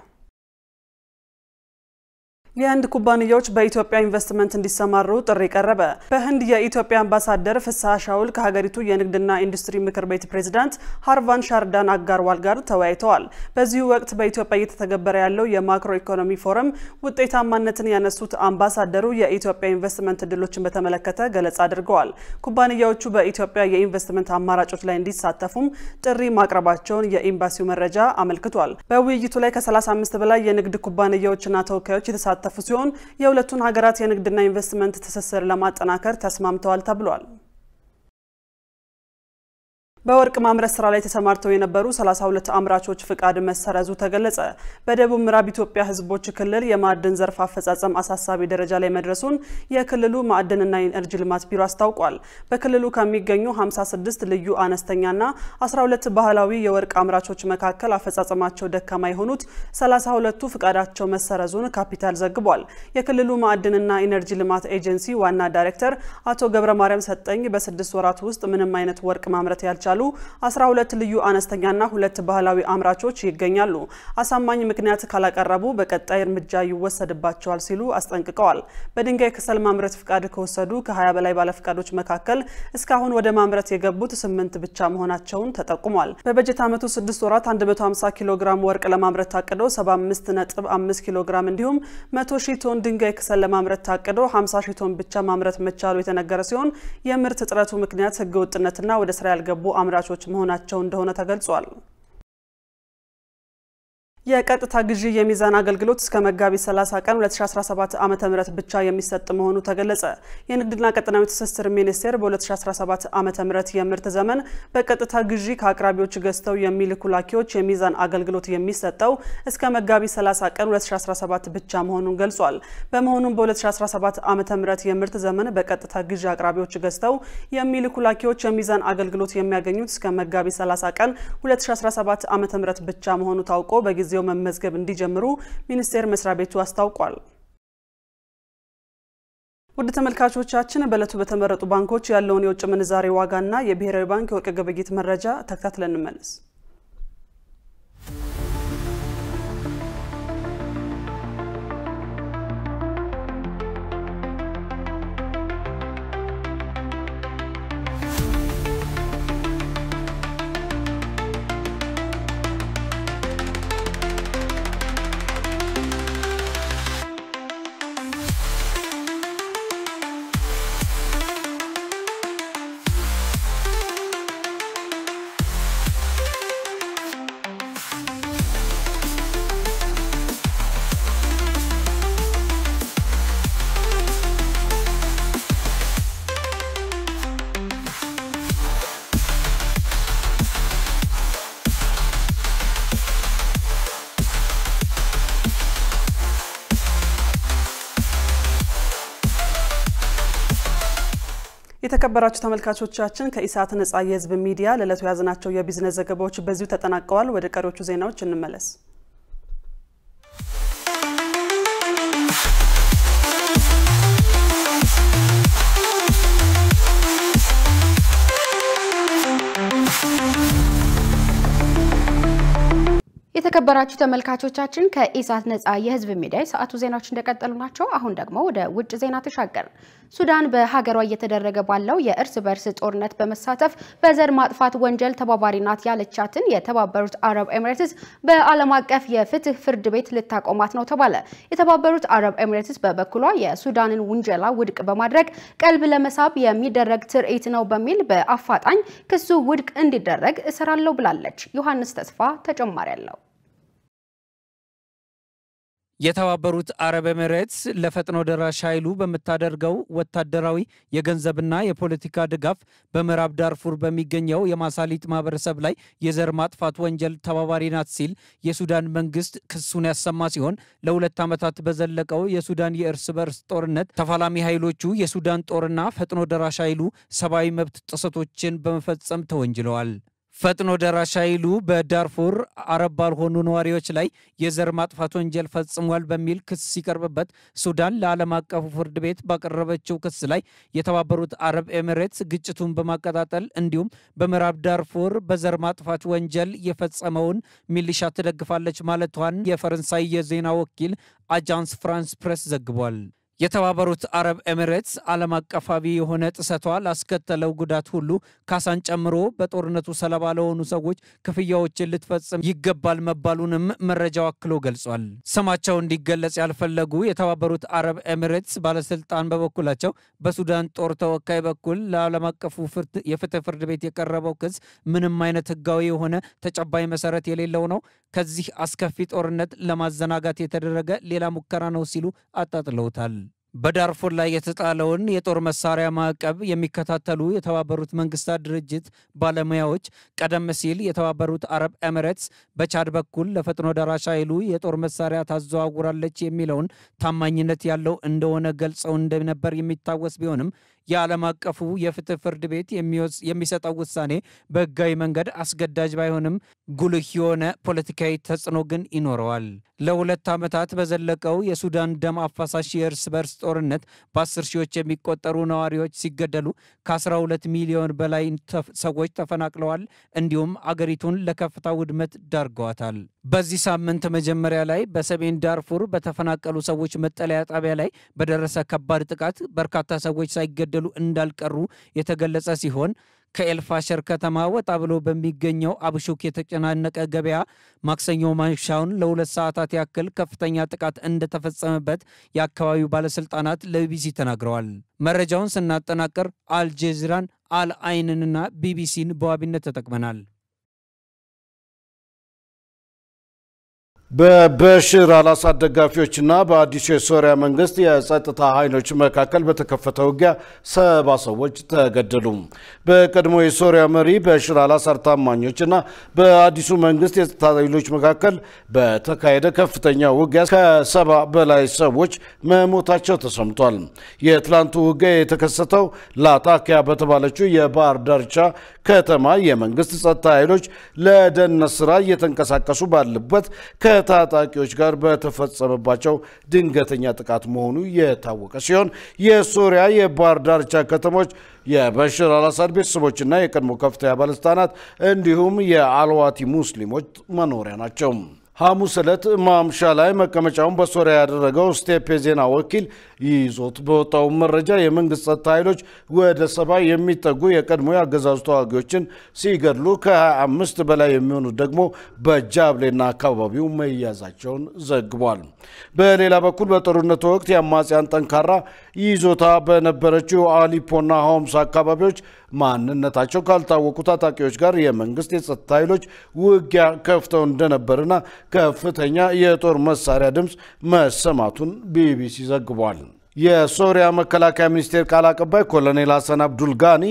የህንድ ኩባንያዎች በኢትዮጵያ ኢንቨስትመንት እንዲሰማሩ ጥሪ ቀረበ። በህንድ የኢትዮጵያ አምባሳደር ፍስሐ ሻውል ከሀገሪቱ የንግድና ኢንዱስትሪ ምክር ቤት ፕሬዝዳንት ሃርቫን ሻርዳን አጋርዋል ጋር ተወያይተዋል። በዚህ ወቅት በኢትዮጵያ እየተተገበረ ያለው የማክሮ ኢኮኖሚ ፎረም ውጤታማነትን ያነሱት አምባሳደሩ የኢትዮጵያ ኢንቨስትመንት እድሎችን በተመለከተ ገለጻ አድርገዋል። ኩባንያዎቹ በኢትዮጵያ የኢንቨስትመንት አማራጮች ላይ እንዲሳተፉም ጥሪ ማቅረባቸውን የኤምባሲው መረጃ አመልክቷል። በውይይቱ ላይ ከ35 በላይ የንግድ ኩባንያዎችና ተወካዮች የተሳተፉ ሲሆን የሁለቱን ሀገራት የንግድና ኢንቨስትመንት ትስስር ለማጠናከር ተስማምተዋል ተብሏል። በወርቅ ማምረት ስራ ላይ ተሰማርተው የነበሩ 32 አምራቾች ፍቃድ መሰረዙ ተገለጸ። በደቡብ ምዕራብ ኢትዮጵያ ህዝቦች ክልል የማዕድን ዘርፍ አፈጻጸም አሳሳቢ ደረጃ ላይ መድረሱን የክልሉ ማዕድንና ኢነርጂ ልማት ቢሮ አስታውቋል። በክልሉ ከሚገኙ 56 ልዩ አነስተኛና 12 ባህላዊ የወርቅ አምራቾች መካከል አፈጻጸማቸው ደካማ የሆኑት 32ቱ ፍቃዳቸው መሰረዙን ካፒታል ዘግቧል። የክልሉ ማዕድንና ኢነርጂ ልማት ኤጀንሲ ዋና ዳይሬክተር አቶ ገብረማርያም ሰጠኝ በ6 ወራት ውስጥ ምንም አይነት ወርቅ ማምረት ያልቻሉ 12 ልዩ አነስተኛና 2 ባህላዊ አምራቾች ይገኛሉ። አሳማኝ ምክንያት ካላቀረቡ በቀጣይ እርምጃ ይወሰድባቸዋል ሲሉ አስጠንቅቀዋል። በድንጋይ ከሰል ማምረት ፍቃድ ከወሰዱ ከ20 በላይ ባለፍቃዶች መካከል እስካሁን ወደ ማምረት የገቡት 8 ብቻ መሆናቸውን ተጠቁሟል። በበጀት ዓመቱ 6 ወራት 150 ኪሎ ግራም ወርቅ ለማምረት ታቅዶ 75.5 ኪሎ ግራም እንዲሁም 100 ሺህ ቶን ድንጋይ ከሰል ለማምረት ታቅዶ 50 ሺህ ቶን ብቻ ማምረት መቻሉ የተነገረ ሲሆን የምርት እጥረቱ ምክንያት ህገወጥነትና ወደ ስራ ያልገቡ አምራቾች መሆናቸው እንደሆነ ተገልጿል። የቀጥታ ግዢ የሚዛን አገልግሎት እስከ መጋቢት 30 ቀን 2017 ዓ.ም ብቻ የሚሰጥ መሆኑ ተገለጸ። የንግድና ቀጠናዊ ትስስር ሚኒስቴር በ2017 ዓ.ም የምርት ዘመን በቀጥታ ግዢ ከአቅራቢዎች ገዝተው የሚልኩ ላኪዎች የሚዛን አገልግሎት የሚሰጠው እስከ መጋቢት 30 ቀን 2017 ብቻ መሆኑን ገልጿል። በመሆኑም በ2017 ዓ.ም የምርት ዘመን በቀጥታ ግዢ አቅራቢዎች ገዝተው የሚልኩ ላኪዎች የሚዛን አገልግሎት የሚያገኙት እስከ መጋቢት 30 ቀን 2017 ዓ.ም ብቻ መሆኑ ታውቆ በጊዜ መመዝገብ እንዲጀምሩ ሚኒስቴር መስሪያ ቤቱ አስታውቋል። ውድ ተመልካቾቻችን በእለቱ በተመረጡ ባንኮች ያለውን የውጭ ምንዛሬ ዋጋና የብሔራዊ ባንክ የወርቅ ግብይት መረጃ ተከታትለን እንመለስ። የተከበራችሁ ተመልካቾቻችን ከኢሳት ነጻ የህዝብ ሚዲያ ለዕለቱ ያዝናቸው የቢዝነስ ዘገባዎች በዚሁ ተጠናቀዋል። ወደ ቀሪዎቹ ዜናዎች እንመለስ። የተከበራችሁ ተመልካቾቻችን ከኢሳት ነጻ የህዝብ ሚዲያ ሰዓቱ ዜናዎች እንደቀጠሉ ናቸው። አሁን ደግሞ ወደ ውጭ ዜና ተሻገር። ሱዳን በሀገሯ እየተደረገ ባለው የእርስ በርስ ጦርነት በመሳተፍ በዘር ማጥፋት ወንጀል ተባባሪ ናት ያለቻትን የተባበሩት አረብ ኤሚሬትስ በዓለም አቀፍ የፍትህ ፍርድ ቤት ልታቆማት ነው ተባለ። የተባበሩት አረብ ኤሚሬትስ በበኩሏ የሱዳንን ውንጀላ ውድቅ በማድረግ ቀልብ ለመሳብ የሚደረግ ትርኢት ነው በሚል በአፋጣኝ ክሱ ውድቅ እንዲደረግ እሰራለሁ ብላለች። ዮሐንስ ተስፋ ተጨማሪ አለው። የተባበሩት አረብ ኤሚሬትስ ለፈጥኖ ደራሽ ኃይሉ በመታደርገው ወታደራዊ የገንዘብና የፖለቲካ ድጋፍ በምዕራብ ዳርፉር በሚገኘው የማሳሊጥ ማህበረሰብ ላይ የዘር ማጥፋት ወንጀል ተባባሪ ናት ሲል የሱዳን መንግስት ክሱን ያሰማ ሲሆን ለሁለት ዓመታት በዘለቀው የሱዳን የእርስ በርስ ጦርነት ተፋላሚ ኃይሎቹ የሱዳን ጦርና ፈጥኖ ደራሽ ኃይሉ ሰብአዊ መብት ጥሰቶችን በመፈጸም ተወንጅለዋል። ፈጥኖ ደራሽ ኃይሉ በዳርፉር አረብ ባልሆኑ ነዋሪዎች ላይ የዘር ማጥፋት ወንጀል ፈጽሟል በሚል ክስ ሲቀርብበት ሱዳን ለዓለም አቀፉ ፍርድ ቤት ባቀረበችው ክስ ላይ የተባበሩት አረብ ኤሚሬትስ ግጭቱን በማቀጣጠል እንዲሁም በምዕራብ ዳርፉር በዘር ማጥፋት ወንጀል የፈጸመውን ሚሊሻ ትደግፋለች ማለቷን የፈረንሳይ የዜና ወኪል አጃንስ ፍራንስ ፕሬስ ዘግቧል። የተባበሩት አረብ ኤሚሬትስ ዓለም አቀፋዊ የሆነ ጥሰቷ ላስከተለው ጉዳት ሁሉ ካሳን ጨምሮ በጦርነቱ ሰለባ ለሆኑ ሰዎች ክፍያዎችን ልትፈጽም ይገባል መባሉንም መረጃው አክሎ ገልጿል። ስማቸው እንዲገለጽ ያልፈለጉ የተባበሩት አረብ ኤሚሬትስ ባለስልጣን በበኩላቸው በሱዳን ጦር ተወካይ በኩል ለዓለም አቀፉ የፍትህ ፍርድ ቤት የቀረበው ክስ ምንም አይነት ህጋዊ የሆነ ተጨባጭ መሰረት የሌለው ነው፣ ከዚህ አስከፊ ጦርነት ለማዘናጋት የተደረገ ሌላ ሙከራ ነው ሲሉ አጣጥለውታል። በዳርፉር ላይ የተጣለውን የጦር መሳሪያ ማዕቀብ የሚከታተሉ የተባበሩት መንግስታት ድርጅት ባለሙያዎች ቀደም ሲል የተባበሩት አረብ ኤሚሬትስ በቻድ በኩል ለፈጥኖ ደራሽ ኃይሉ የጦር መሳሪያ ታዘዋውራለች የሚለውን ታማኝነት ያለው እንደሆነ ገልጸው እንደነበር የሚታወስ ቢሆንም የዓለም አቀፉ የፍትህ ፍርድ ቤት የሚሰጠው ውሳኔ በህጋዊ መንገድ አስገዳጅ ባይሆንም ጉልህ የሆነ ፖለቲካዊ ተጽዕኖ ግን ይኖረዋል። ለሁለት ዓመታት በዘለቀው የሱዳን ደም አፋሳሽ የእርስ በርስ ጦርነት በ10 ሺዎች የሚቆጠሩ ነዋሪዎች ሲገደሉ ከ12 ሚሊዮን በላይ ሰዎች ተፈናቅለዋል፣ እንዲሁም አገሪቱን ለከፍታ ውድመት ዳርገዋታል። በዚህ ሳምንት መጀመሪያ ላይ በሰሜን ዳርፉር በተፈናቀሉ ሰዎች መጠለያ ጣቢያ ላይ በደረሰ ከባድ ጥቃት በርካታ ሰዎች ሳይገደሉ እንዳልቀሩ የተገለጸ ሲሆን ከኤልፋሸር ከተማ ወጣ ብሎ በሚገኘው አብሹክ የተጨናነቀ ገበያ ማክሰኞ ማምሻውን ለ2 ሰዓታት ያክል ከፍተኛ ጥቃት እንደተፈጸመበት የአካባቢው ባለስልጣናት ለቢቢሲ ተናግረዋል። መረጃውን ስናጠናቀር አልጀዚራን፣ አልአይንንና ቢቢሲን በዋቢነት ተጠቅመናል። በበሽር አልአሳድ ደጋፊዎችና በአዲሱ የሶሪያ መንግስት የጸጥታ ኃይሎች መካከል በተከፈተው ውጊያ 70 ሰዎች ተገደሉ። በቀድሞ የሶሪያ መሪ በሽር አልአሳድ ታማኞችና በአዲሱ መንግስት የጸጥታ ኃይሎች መካከል በተካሄደ ከፍተኛ ውጊያ ከ70 በላይ ሰዎች መሞታቸው ተሰምቷል። የትላንቱ ውጊያ የተከሰተው ላታኪያ በተባለችው የባህር ዳርቻ ከተማ የመንግስት ጸጥታ ኃይሎች ለደህንነት ስራ እየተንቀሳቀሱ ባለበት ከታጣቂዎች ጋር በተፈጸመባቸው ድንገተኛ ጥቃት መሆኑ የታወቀ ሲሆን የሶሪያ የባህር ዳርቻ ከተሞች የበሽር አልአሳድ ቤተሰቦችና የቀድሞ ከፍተኛ ባለስልጣናት እንዲሁም የአልዋቲ ሙስሊሞች መኖሪያ ናቸው። ሐሙስ ዕለት ማምሻ ላይ መቀመጫውን በሶሪያ ያደረገው ስቴፕ የዜና ወኪል ይዞት በወጣው መረጃ የመንግስት ጸጥታ ኃይሎች ወደ 70 የሚጠጉ የቀድሞ የአገዛዙ ተዋጊዎችን ሲገድሉ ከ25 በላይ የሚሆኑ ደግሞ በጃብሌና አካባቢው መያዛቸውን ዘግቧል። በሌላ በኩል በጦርነቱ ወቅት የአማጽያን ጠንካራ ይዞታ በነበረችው አሊፖና ሆምስ አካባቢዎች ማንነታቸው ካልታወቁ ታጣቂዎች ጋር የመንግስት የጸጥታ ኃይሎች ውጊያ ከፍተው እንደነበርና ከፍተኛ የጦር መሳሪያ ድምጽ መሰማቱን ቢቢሲ ዘግቧል። የሶሪያ መከላከያ ሚኒስቴር ቃል አቀባይ ኮሎኔል ሐሰን አብዱል ጋኒ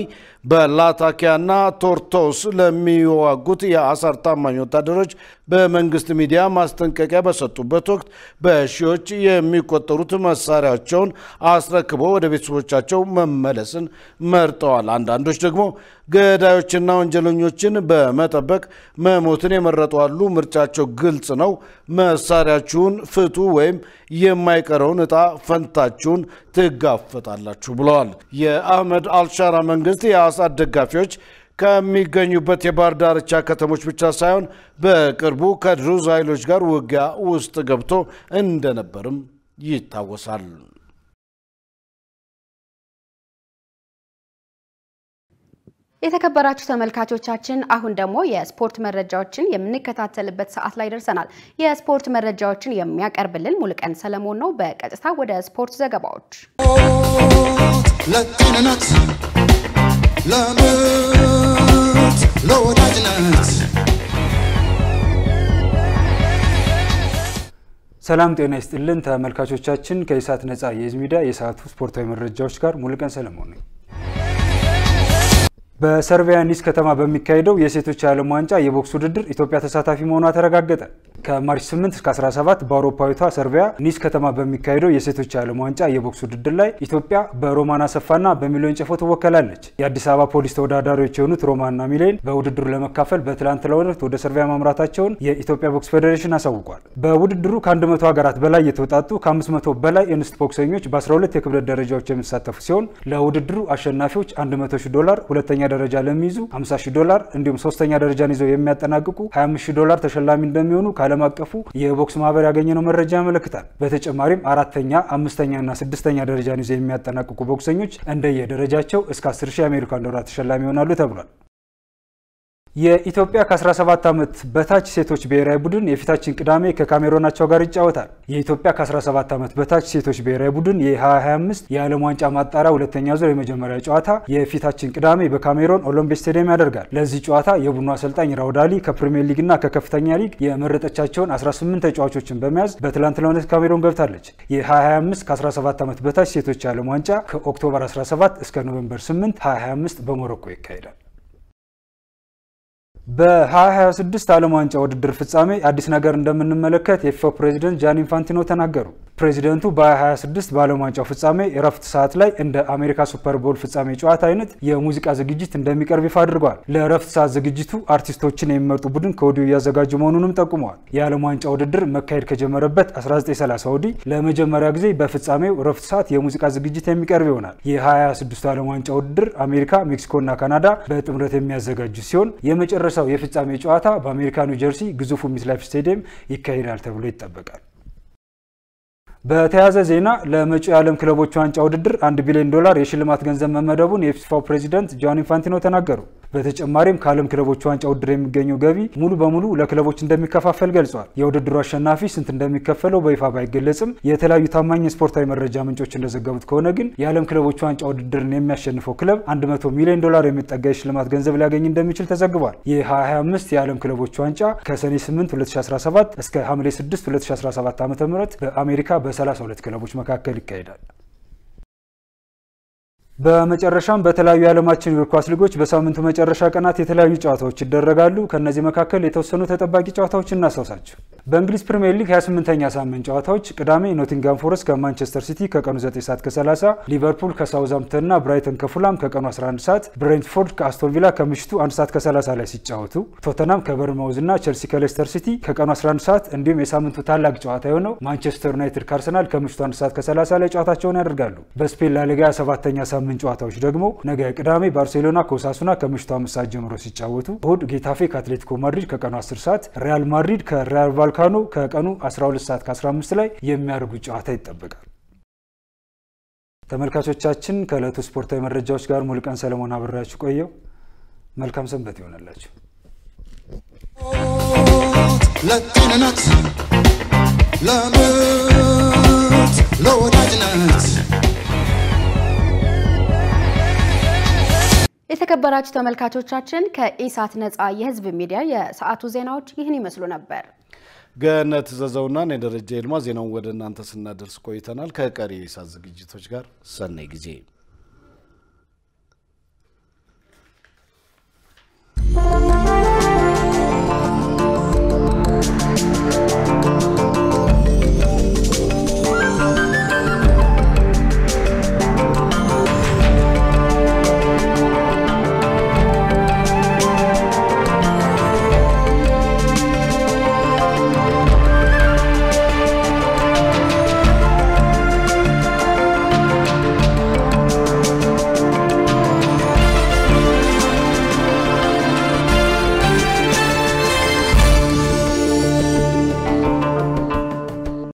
በላታኪያና ቶርቶስ ለሚዋጉት የአሳድ ታማኝ ወታደሮች በመንግስት ሚዲያ ማስጠንቀቂያ በሰጡበት ወቅት በሺዎች የሚቆጠሩት መሳሪያቸውን አስረክበው ወደ ቤተሰቦቻቸው መመለስን መርጠዋል። አንዳንዶች ደግሞ ገዳዮችና ወንጀለኞችን በመጠበቅ መሞትን የመረጡ አሉ። ምርጫቸው ግልጽ ነው። መሳሪያችሁን ፍቱ ወይም የማይቀረውን ዕጣ ፈንታችሁን ትጋፈጣላችሁ ብለዋል። የአህመድ አልሻራ መንግስት የአሳድ ደጋፊዎች ከሚገኙበት የባህር ዳርቻ ከተሞች ብቻ ሳይሆን በቅርቡ ከድሩዝ ኃይሎች ጋር ውጊያ ውስጥ ገብቶ እንደነበርም ይታወሳል። የተከበራችሁ ተመልካቾቻችን አሁን ደግሞ የስፖርት መረጃዎችን የምንከታተልበት ሰዓት ላይ ደርሰናል። የስፖርት መረጃዎችን የሚያቀርብልን ሙሉቀን ሰለሞን ነው። በቀጥታ ወደ ስፖርት ዘገባዎች ለጤንነት ለምት ለወዳጅነት ሰላም ጤና ይስጥልን ተመልካቾቻችን። ከኢሳት ነጻ የህዝብ ሚዲያ የሰዓቱ ስፖርታዊ መረጃዎች ጋር ሙሉቀን ሰለሞን ነኝ። በሰርቢያ ኒስ ከተማ በሚካሄደው የሴቶች ዓለም ዋንጫ የቦክስ ውድድር ኢትዮጵያ ተሳታፊ መሆኗ ተረጋገጠ። ከማርች 8 እስከ 17 በአውሮፓዊቷ ሰርቢያ ኒስ ከተማ በሚካሄደው የሴቶች ዓለም ዋንጫ የቦክስ ውድድር ላይ ኢትዮጵያ በሮማን አሰፋና በሚሊዮን ጨፎ ትወከላለች። የአዲስ አበባ ፖሊስ ተወዳዳሪዎች የሆኑት ሮማንና ሚሊዮን በውድድሩ ለመካፈል በትላንትናው ዕለት ወደ ሰርቢያ ማምራታቸውን የኢትዮጵያ ቦክስ ፌዴሬሽን አሳውቋል። በውድድሩ ከ100 ሀገራት በላይ የተውጣጡ ከ500 በላይ እንስት ቦክሰኞች በ12 የክብደት ደረጃዎች የሚሳተፉ ሲሆን ለውድድሩ አሸናፊዎች $100,000፣ ሁለተኛ ደረጃ ለሚይዙ $50,000 እንዲሁም ሶስተኛ ደረጃን ይዘው የሚያጠናቅቁ $25,000 ተሸላሚ እንደሚሆኑ ዓለም አቀፉ የቦክስ ማህበር ያገኘነው መረጃ ያመለክታል። በተጨማሪም አራተኛ፣ አምስተኛ እና ስድስተኛ ደረጃን ይዘው የሚያጠናቅቁ ቦክሰኞች እንደየደረጃቸው እስከ $10,000 ተሸላሚ ይሆናሉ ተብሏል። የኢትዮጵያ ከ17 ዓመት በታች ሴቶች ብሔራዊ ቡድን የፊታችን ቅዳሜ ከካሜሮናቸው ጋር ይጫወታል። የኢትዮጵያ ከ17 ዓመት በታች ሴቶች ብሔራዊ ቡድን የ2025 የዓለም ዋንጫ ማጣሪያ ሁለተኛ ዙር የመጀመሪያ ጨዋታ የፊታችን ቅዳሜ በካሜሮን ኦሎምፒክ ስቴዲየም ያደርጋል። ለዚህ ጨዋታ የቡድኑ አሰልጣኝ ራውዳሊ ከፕሪሚየር ሊግና ከከፍተኛ ሊግ የመረጠቻቸውን 18 ተጫዋቾችን በመያዝ በትላንትናው ዕለት ካሜሮን ገብታለች። የ2025 ከ17 ዓመት በታች ሴቶች የዓለም ዋንጫ ከኦክቶበር 17 እስከ ኖቬምበር 8 2025 በሞሮኮ ይካሄዳል። በ2026 ዓለም ዋንጫ ውድድር ፍጻሜ አዲስ ነገር እንደምንመለከት የፊፋ ፕሬዚደንት ጃኒ ኢንፋንቲኖ ተናገሩ። ፕሬዚደንቱ በ2026 በዓለም ዋንጫው ፍጻሜ የረፍት ሰዓት ላይ እንደ አሜሪካ ሱፐር ቦል ፍጻሜ ጨዋታ አይነት የሙዚቃ ዝግጅት እንደሚቀርብ ይፋ አድርገዋል። ለረፍት ሰዓት ዝግጅቱ አርቲስቶችን የሚመርጡ ቡድን ከወዲሁ እያዘጋጁ መሆኑንም ጠቁመዋል። የዓለም ዋንጫ ውድድር መካሄድ ከጀመረበት 1930 ወዲህ ለመጀመሪያ ጊዜ በፍጻሜው ረፍት ሰዓት የሙዚቃ ዝግጅት የሚቀርብ ይሆናል። የ2026 ዓለም ዋንጫ ውድድር አሜሪካ፣ ሜክሲኮና ካናዳ በጥምረት የሚያዘጋጁ ሲሆን የመጨረሻው የፍጻሜ ጨዋታ በአሜሪካ ኒው ጀርሲ ግዙፉ ሚትላይፍ ስቴዲየም ይካሄዳል ተብሎ ይጠበቃል። በተያያዘ ዜና ለመጪው የዓለም ክለቦች ዋንጫ ውድድር $1 ቢሊዮን የሽልማት ገንዘብ መመደቡን የፊፋው ፕሬዚደንት ጃኒ ኢንፋንቲኖ ተናገሩ። በተጨማሪም ከዓለም ክለቦች ዋንጫ ውድድር የሚገኘው ገቢ ሙሉ በሙሉ ለክለቦች እንደሚከፋፈል ገልጿል። የውድድሩ አሸናፊ ስንት እንደሚከፈለው በይፋ ባይገለጽም የተለያዩ ታማኝ ስፖርታዊ መረጃ ምንጮች እንደዘገቡት ከሆነ ግን የዓለም ክለቦች ዋንጫ ውድድርን የሚያሸንፈው ክለብ $100 ሚሊዮን የሚጠጋ የሽልማት ገንዘብ ሊያገኝ እንደሚችል ተዘግቧል። የ2025 የዓለም ክለቦች ዋንጫ ከሰኔ 8 2017 እስከ ሐምሌ 6 2017 ዓ.ም በአሜሪካ በ32 ክለቦች መካከል ይካሄዳል። በመጨረሻም በተለያዩ የዓለማችን እግር ኳስ ሊጎች በሳምንቱ መጨረሻ ቀናት የተለያዩ ጨዋታዎች ይደረጋሉ። ከነዚህ መካከል የተወሰኑ ተጠባቂ ጨዋታዎችን እናስታውሳችሁ። በእንግሊዝ ፕሪሚየር ሊግ 28ኛ ሳምንት ጨዋታዎች ቅዳሜ ኖቲንጋም ፎረስት ከማንቸስተር ሲቲ ከቀኑ 9:30፣ ሊቨርፑል ከሳውዝሃምፕተንና ብራይተን ከፉላም ከቀኑ 11፣ ብሬንትፎርድ ከአስቶን ቪላ ከምሽቱ 1:30 ላይ ሲጫወቱ፣ ቶተናም ከበርንማውዝና ቸልሲ ከሌስተር ሲቲ ከቀኑ 11፣ እንዲሁም የሳምንቱ ታላቅ ጨዋታ የሆነው ማንቸስተር ዩናይትድ ከአርሰናል ከምሽቱ 1:30 ላይ ጨዋታቸውን ያደርጋሉ። በስፔን ላሊጋ 7ኛ ሳምንት ጨዋታዎች ደግሞ ነገ ቅዳሜ ባርሴሎና ከኦሳሱና ከምሽቱ 5 ሰዓት ጀምሮ ሲጫወቱ፣ እሁድ ጌታፌ ከአትሌቲኮ ማድሪድ ከቀኑ 10፣ ሪያል ማድሪድ ከሪያል ቫልካኖ ከቀኑ 12:15 ላይ የሚያደርጉ ጨዋታ ይጠበቃል። ተመልካቾቻችን ከዕለቱ ስፖርታዊ መረጃዎች ጋር ሙሉቀን ሰለሞን አብራችሁ ቆየው። መልካም ሰንበት ይሆንላችሁ። ለጤንነት ለምት ለወዳጅነት የተከበራችሁ ተመልካቾቻችን ከኢሳት ነጻ የህዝብ ሚዲያ የሰዓቱ ዜናዎች ይህን ይመስሉ ነበር። ገነት ዘዘውና ደረጃ ይልማ ዜናውን ወደ እናንተ ስናደርስ ቆይተናል። ከቀሪ የኢሳት ዝግጅቶች ጋር ሰናይ ጊዜ